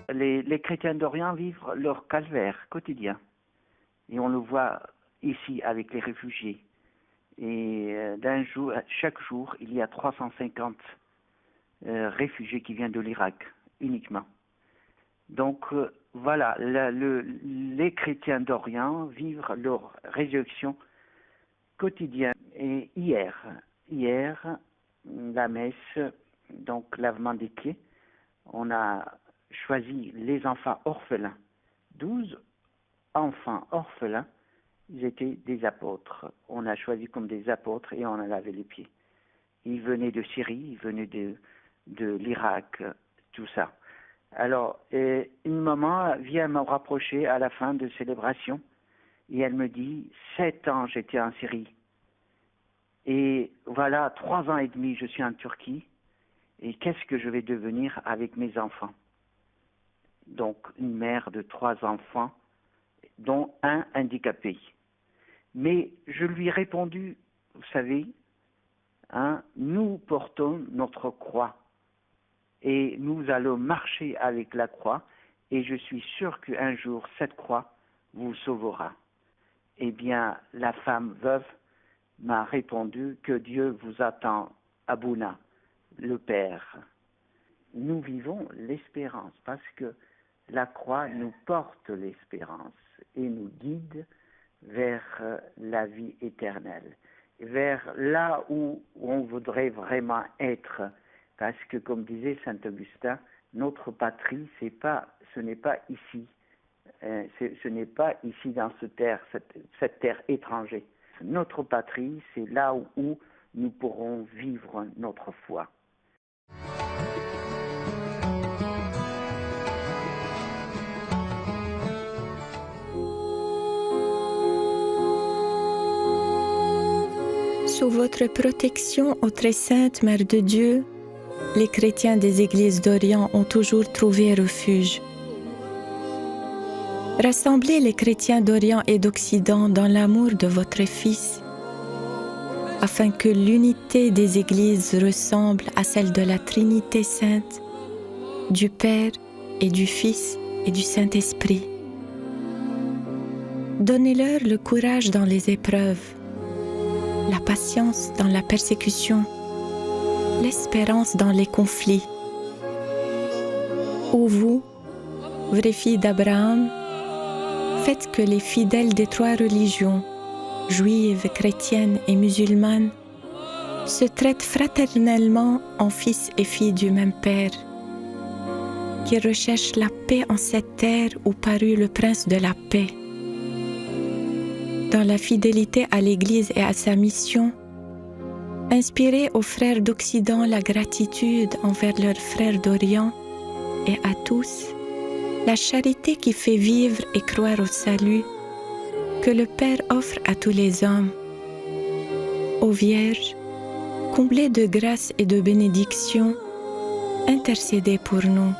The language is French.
Les chrétiens d'Orient vivent leur calvaire quotidien. Et on le voit ici avec les réfugiés. Et chaque jour, il y a 350 réfugiés qui viennent de l'Irak, uniquement. Donc voilà, les chrétiens d'Orient vivent leur résurrection quotidienne. Et hier, la messe, donc lavement des pieds, on a choisi les enfants orphelins, 12 enfants orphelins, ils étaient des apôtres. On a choisi comme des apôtres et on a lavé les pieds. Ils venaient de Syrie, ils venaient de l'Irak, tout ça. Alors, une maman vient me rapprocher à la fin de célébration et elle me dit, 7 ans j'étais en Syrie. Et voilà, 3 ans et demi je suis en Turquie. Et qu'est-ce que je vais devenir avec mes enfants? Donc, une mère de 3 enfants, dont un handicapé. Mais je lui ai répondu, vous savez, nous portons notre croix et nous allons marcher avec la croix et je suis sûr qu'un jour cette croix vous sauvera. Eh bien, la femme veuve m'a répondu que Dieu vous attend à Bouna, le Père. Nous vivons l'espérance parce que la croix nous porte l'espérance et nous guide vers la vie éternelle, vers là où on voudrait vraiment être. Parce que, comme disait saint Augustin, notre patrie, ce n'est pas ici. Ce n'est pas ici dans cette terre étrangère. Notre patrie, c'est là où nous pourrons vivre notre foi. Sous votre protection, ô très sainte Mère de Dieu, les chrétiens des églises d'Orient ont toujours trouvé refuge. Rassemblez les chrétiens d'Orient et d'Occident dans l'amour de votre Fils, afin que l'unité des églises ressemble à celle de la Trinité sainte, du Père et du Fils et du Saint-Esprit. Donnez-leur le courage dans les épreuves, la patience dans la persécution, l'espérance dans les conflits. Ô vous, vraies filles d'Abraham, faites que les fidèles des 3 religions, juives, chrétiennes et musulmanes, se traitent fraternellement en fils et filles du même Père, qui recherchent la paix en cette terre où parut le Prince de la paix. Dans la fidélité à l'Église et à sa mission, inspirez aux frères d'Occident la gratitude envers leurs frères d'Orient et à tous la charité qui fait vivre et croire au salut que le Père offre à tous les hommes. Ô Vierge, comblée de grâce et de bénédiction, intercédez pour nous.